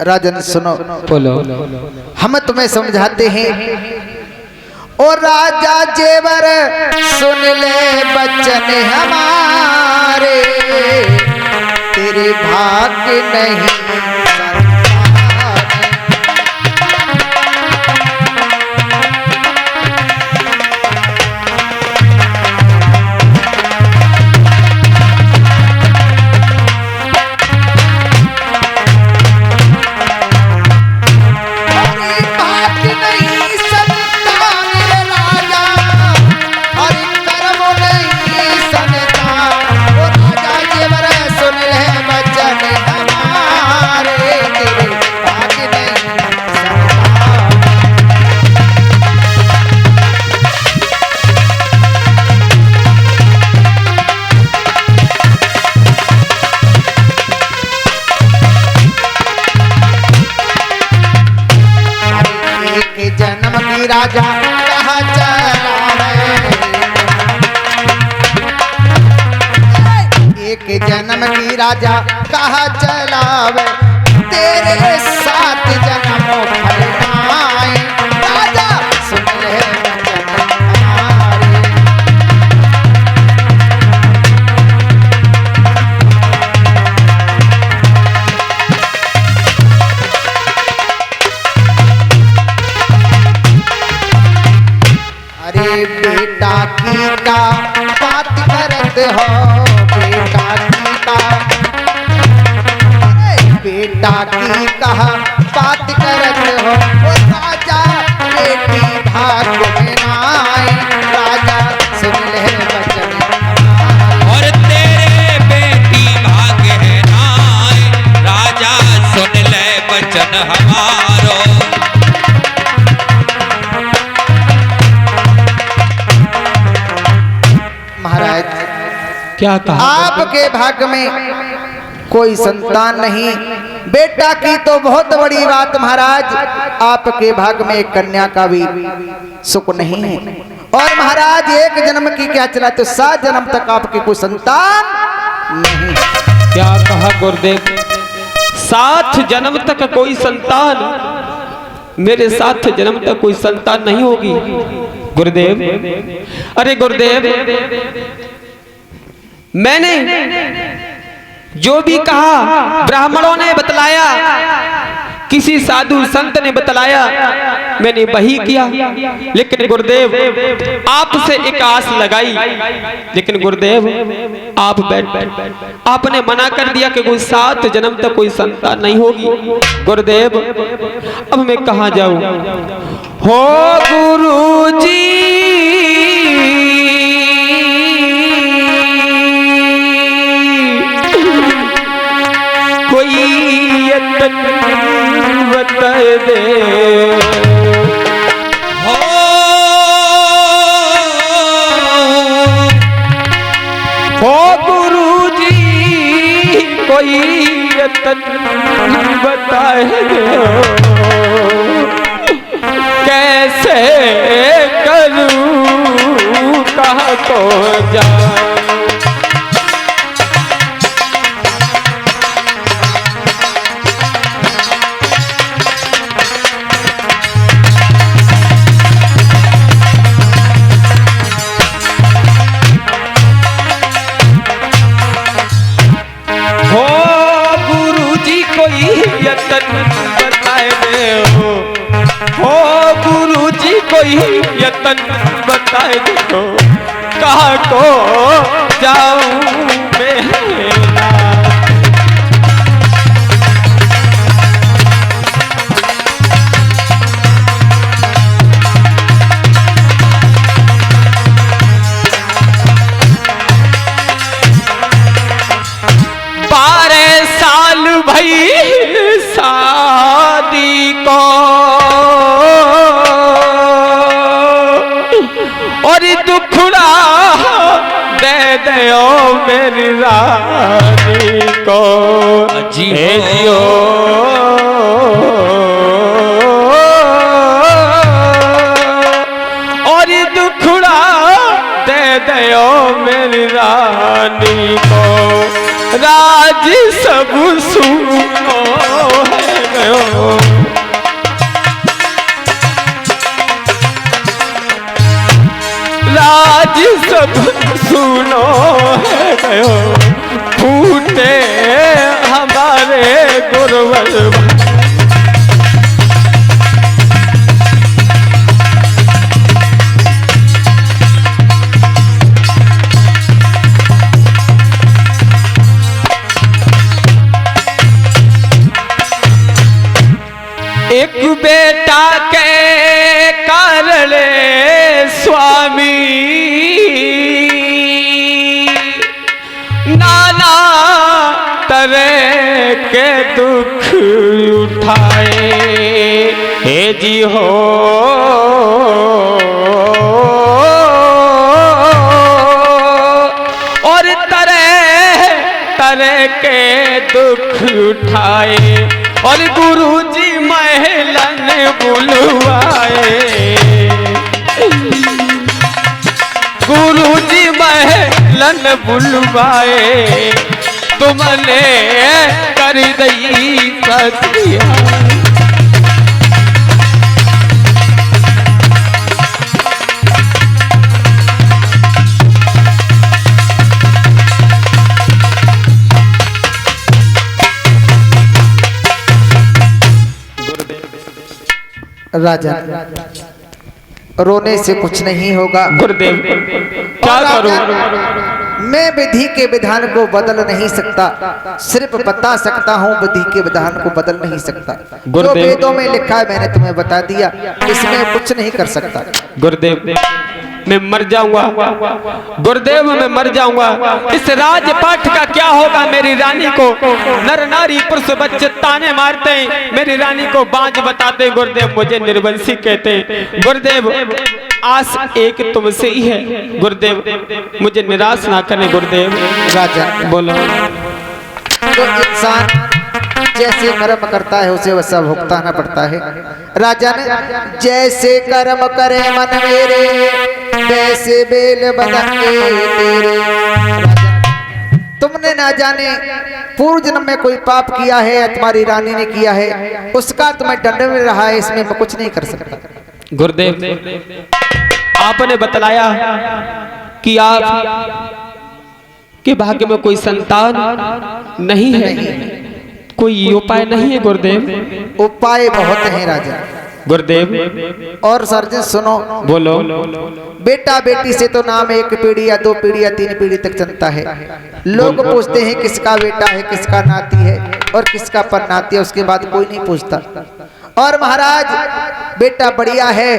राजन सुनो, बोलो। हम तुम्हें समझाते हैं। ओ राजा जेवर सुन ले बचन हमारे, तेरे भाग्य नहीं जन्म की राजा कहाँ चला है, एक जन्म की राजा कहाँ चलावे, तेरे साथ जन्मों फलनाए, राजा सुन ले बेटा की का बात करत हो, बेटा की का, बेटा की कहा बात करत हो, वो राजा बेटी भाग्य में आए, राजा सुन ले बचन और तेरे बेटी भाग्य है आए, राजा सुन ले बचन हमारो। महाराज क्या कहा? आपके भाग्य में कोई संतान नहीं, बेटा की तो बहुत बड़ी बात महाराज, आपके भाग्य में एक कन्या का भी सुख नहीं है। और महाराज एक जन्म की क्या चला, तो 7 जन्म तक आपकी कोई संतान नहीं। क्या कहा गुरुदेव? 7 जन्म तक कोई संतान? मेरे 7 जन्म तक कोई संतान नहीं होगी गुरुदेव। अरे गुरुदेव, मैंने जो भी कहा ब्राह्मणों ने बतलाया, किसी साधु संत ने बतलाया, मैंने वही किया। लेकिन गुरुदेव आपसे एक आस लगाई, लेकिन गुरुदेव आप आपने मना कर दिया कि कोई 7 जन्म तक कोई संतान नहीं होगी। गुरुदेव अब मैं कहाँ जाऊं? हो गुरुजी कोई यतन बता दे, हो गुरुजी कोई यतन बताए दो, कैसे करूं कहाँ को जाऊं? कोई यतन बताए दो, कहाँ को जाऊं मैं? शादी को और दुखड़ा दे दो मेरी रानी को जियो और दुखड़ा दे दो मेरी रानी को राज सब सुनो है गयो। राज सब सुनो है गयो, फूटे हमारे गुरुवर। एक बेटा के कारण स्वामी नाना तरह के दुख उठाए। हे जी हो और तरह तरह के दुख उठाए, और गुरुजी महलन बुलवाए। गुरुजी महलन बुलवाए, तुमने कर दई सतिया। राजा, रोने से कुछ नहीं होगा। गुरुदेव क्या करूं? मैं विधि के विधान को बदल नहीं सकता, सिर्फ बता सकता हूँ, विधि के विधान को बदल नहीं सकता। जो वेदों में लिखा है मैंने तुम्हें बता दिया, इसमें कुछ नहीं कर सकता। गुरुदेव मैं मर जाऊंगा, गुरुदेव मैं मर जाऊंगा। इस राजपाठ का क्या होगा? मेरी रानी को नर नारी पुरुष बच्चे ताने मारते हैं, मेरी रानी को बाज बताते। गुरुदेव मुझे निर्वंशी कहते। गुरुदेव आस एक तुमसे ही है, गुरुदेव मुझे निराश ना करें। गुरुदेव राजा बोलो। तो इंसान जैसे कर्म करता है उसे वैसा भुगताना पड़ता है। राजा ने जैसे कर्म करे मन मेरे, वैसे बेल बदले तेरे। तुमने ना जाने पूर्व जन्म में कोई पाप किया है, तुम्हारी रानी ने किया है, उसका तुम्हें दंड मिल रहा है, इसमें मैं कुछ नहीं कर सकता। गुरुदेव आपने बतलाया कि आप के भाग्य में कोई संतान नहीं है, कोई उपाय नहीं है। गुरुदेव उपाय बहुत हैं राजा। गुरुदेव और सर्जन सुनो। बोलो। बेटा बेटी से तो नाम एक पीढ़ी या दो पीढ़ी या तीन पीढ़ी तक चलता है। लोग पूछते हैं किसका बेटा है, किसका नाती है और किसका परनाती है, उसके बाद कोई नहीं पूछता। और महाराज बेटा बढ़िया है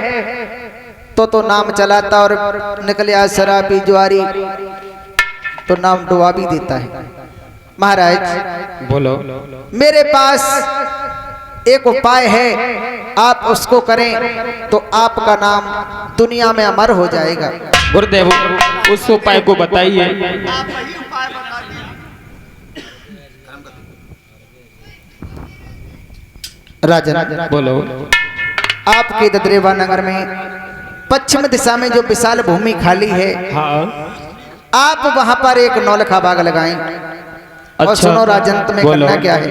तो नाम चलाता, और निकले शराबी जुआरी तो नाम डुबा भी देता है। महाराज बोलो। मेरे पास एक उपाय है, आप उसको करें तो आपका नाम दुनिया में अमर हो जाएगा। गुरुदेव उस उपाय को बताइए। राजा बोलो। आपके ददरेवा नगर में पश्चिम दिशा में जो विशाल भूमि खाली है, हाँ। आप वहां पर एक नौलखा बाग लगाएं। अच्छा। और सुनो राजन, तुम्हें करना क्या है?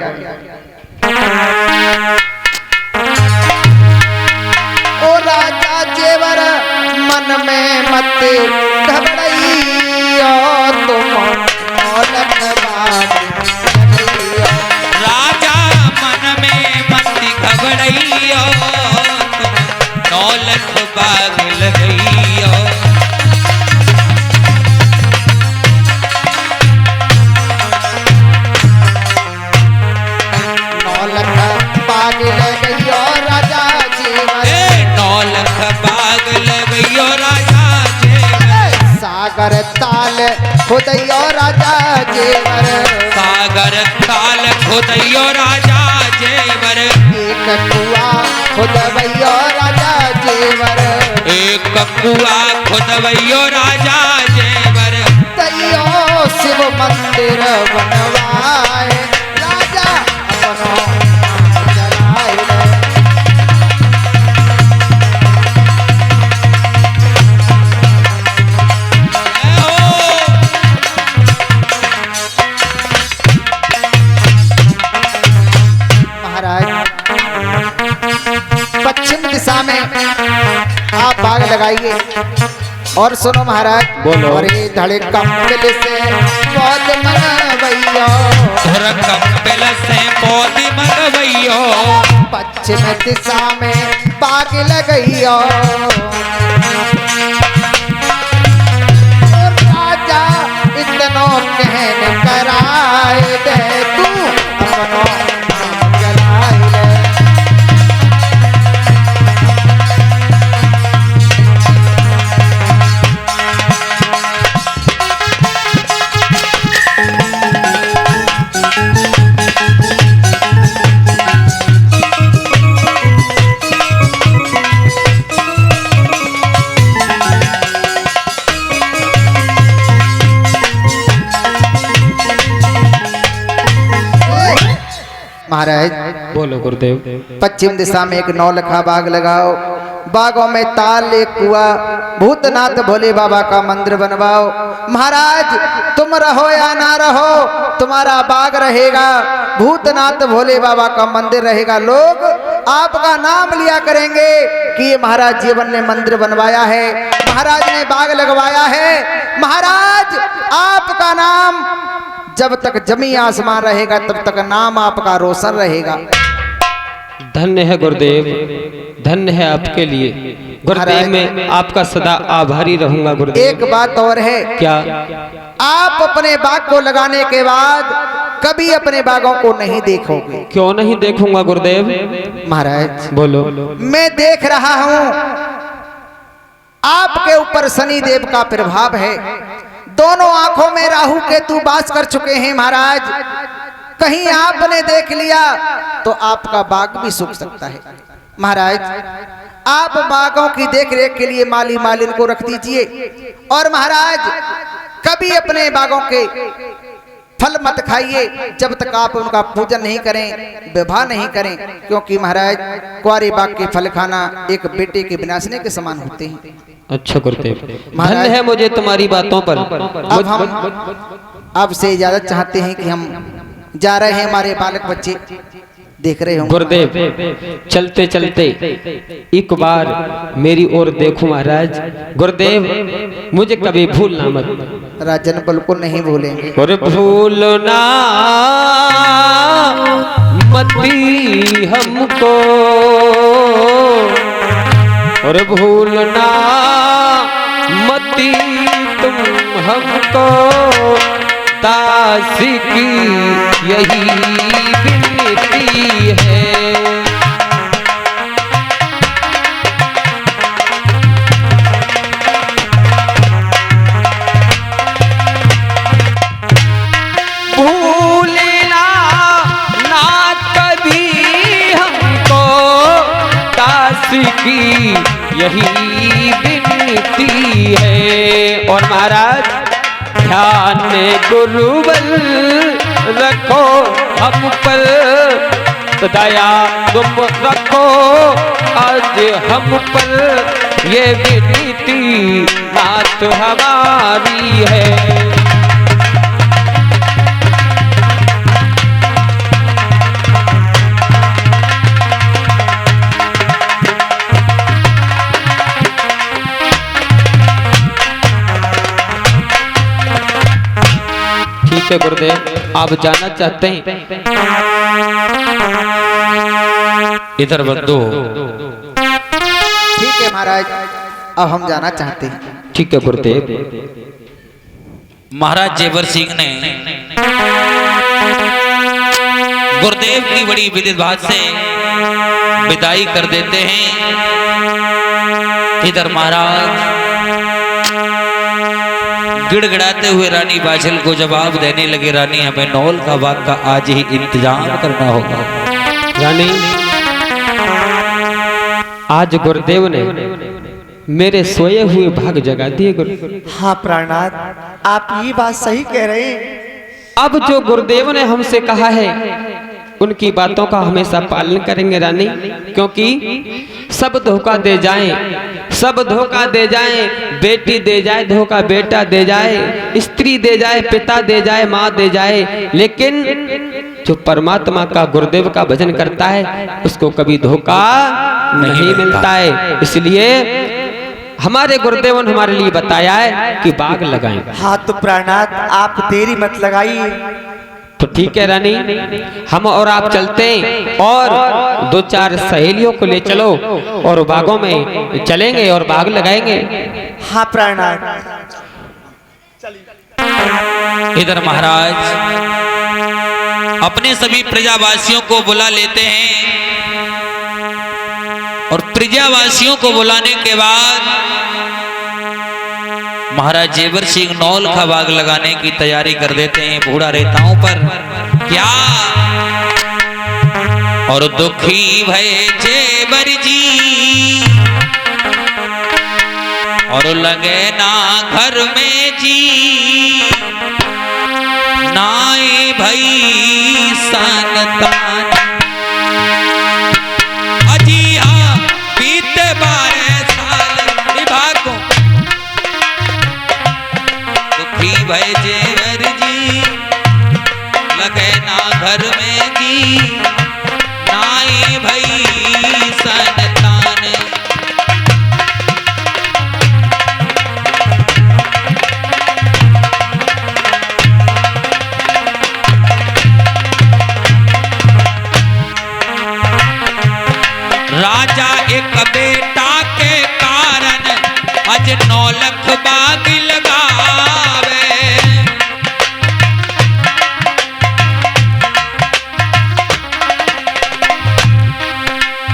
ओ राजा जेवर मन में मत घबराइयो, तुम नौलख बाग लगाइयो। राजा मन में मत घबराइयो, तुम नौलख बाग लगाइयो। सागर ताल खुदैयो राजा जेवर, सागर ताल खुदैयो राजा जेवर। एक कुआ खुदवैयो राजा जेवर, एक कुआ खुदवैयो राजा जेवर। तैयो शिव मंदिर बनवाए, राजा अपनो चलाए। लगाइए और सुनो महाराज। बोलो। अरे धड़े कंबल से बहुत मनवैयो, धुर कंबल से मोदी मनवैयो, पश्चिम दिशा में बाग लगैयो। और राजा इतनो कहन कराए दे, तू अपनो नाम जलाए ले। महाराज बोलो गुरुदेव। पश्चिम दिशा में एक नौलखा बाग लगाओ, बागों में ताल एक कुआ, भूतनाथ भोले बाबा का मंदिर बनवाओ। महाराज तुम रहो या ना रहो, तुम्हारा बाग रहेगा, भूतनाथ भोले बाबा का मंदिर रहेगा। लोग आपका नाम लिया करेंगे कि ये महाराज जीवन ने मंदिर बनवाया है, महाराज ने बाग लगवाया है। महाराज आपका नाम जब तक जमी आसमान रहेगा तब तक नाम आपका रोशन रहेगा। धन्य है गुरुदेव, धन्य है आपके लिए गुरुदेव। मैं आपका सदा आभारी रहूंगा गुरुदेव। एक बात और है, क्या? आप अपने बाग को लगाने के बाद कभी अपने बागों को नहीं देखोगे। क्यों नहीं देखूंगा गुरुदेव? महाराज बोलो। मैं देख रहा हूं आपके ऊपर शनि देव का प्रभाव है, दोनों आंखों में राहु केतु वास कर चुके हैं। महाराज कहीं आपने देख लिया तो आपका बाग भी सूख सकता है। महाराज आप बागों की देखरेख के लिए माली मालिन को रख दीजिए, और महाराज कभी अपने बागों के फल मत खाइए जब तक आप उनका पूजन नहीं करें, विवाह नहीं करें, क्योंकि महाराज कुंवारे बाग के फल खाना एक बेटे के विनाशने के समान होते हैं। अच्छा गुरुदेव, धन्य है मुझे तुम्हारी बातों पर। अब हम आपसे इजाजत चाहते हैं कि हम जा रहे हैं, हमारे बालक बच्चे देख रहे होंगे। गुरुदेव चलते चलते एक बार मेरी ओर देखो महाराज। गुरुदेव मुझे कभी भूलना मत। राजन बिल्कुल नहीं भूलेंगे। और भूलना मती हमको, और भूलना मती तुम हमको, तासी की यही विनती है। भूलना ना कभी हमको, तासी की यही विनती है। और महाराज ध्यान गुरुबल रखो हम पर, दया तुम रखो आज हम पर, ये विनती बात हमारी है। ठीक है गुरुदेव, आप जाना चाहते हैं? इधर बंधु। ठीक है महाराज, अब हम जाना चाहते हैं। ठीक है गुरुदेव। महाराज जेवर सिंह ने गुरुदेव की बड़ी विधिवत से विदाई कर देते हैं। इधर महाराज गिड़गिड़ाते हुए रानी बाछल को जवाब देने लगे, रानी हमें नौल का बाग का आज ही इंतजाम करना होगा। रानी आज गुरुदेव ने मेरे सोए हुए भाग जगा दिए। गुरु हाँ प्राणनाथ, आप ये बात सही कह रहे हैं। अब जो गुरुदेव ने हमसे कहा है उनकी बातों का हमेशा पालन करेंगे रानी, क्योंकि सब धोखा दे जाएं, सब धोखा दे जाएं, बेटी दे जाए धोखा, बेटा दे जाए, स्त्री दे जाए, पिता दे जाए, माँ दे जाए, लेकिन जो परमात्मा का गुरुदेव का भजन करता है उसको कभी धोखा नहीं मिलता है। इसलिए हमारे गुरुदेव ने हमारे लिए बताया है कि बाग लगाएं। हाँ तो प्राणनाथ आप देरी मत लगाइए। तो ठीक है रानी, हम और आप चलते हैं और 2-4 सहेलियों को ले चलो और बागों में चलेंगे और बाग लगाएंगे। हाँ प्राणनाथ। इधर महाराज अपने सभी प्रजावासियों को बुला लेते हैं और प्रजावासियों को बुलाने के बाद महाराज जेवर सिंह नौल का बाग लगाने की तैयारी कर देते हैं बूढ़ा रेताओं पर। क्या और दुखी भय जेवर जी और लगे ना घर में जी नाए भई संतान। अजी हाँ बीते 12 साल विभागों दुखी भय जेवर जी लगे ना घर में जी नाए भई संतान। राजा एक बेटा के कारण अज 9 लाख बाग लगावे।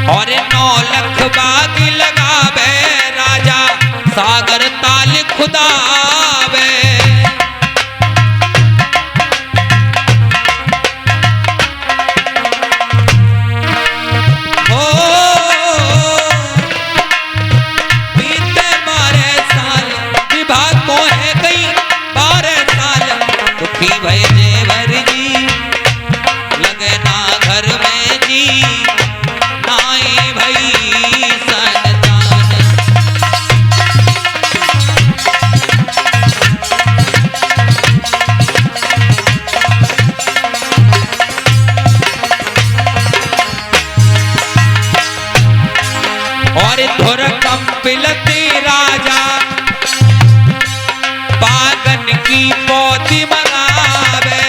और 9 लाख बाग लगावे राजा सागर ताल खुदावे। भय जेवर जी लगे ना घर में जी नाए भई संतान। और धुर कंपिलती राजा बागन की पौधी मंगावे।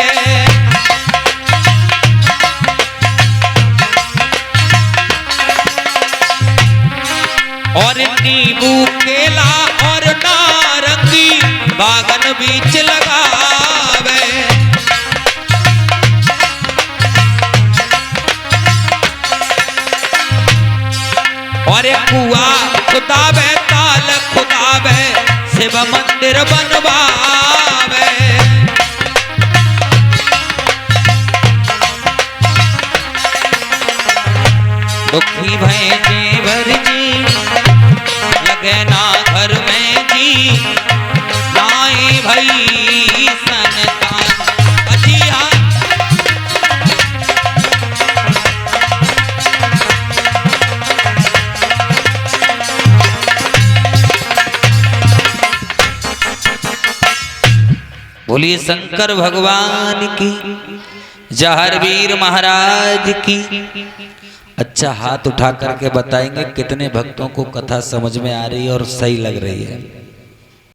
और नींबू केला और नारंगी बागन बीच लगावे। और कुआ खुदावे ताल खुदावे शिव मंदिर बनवावे। दुखी भय जेवर जी लगे ना घर में जी नाए भई संतान। अजी हाँ बोलिए शंकर भगवान की, जहर वीर महाराज की। अच्छा हाथ उठा करके बताएंगे कितने भक्तों को कथा समझ में आ रही है और सही लग रही है।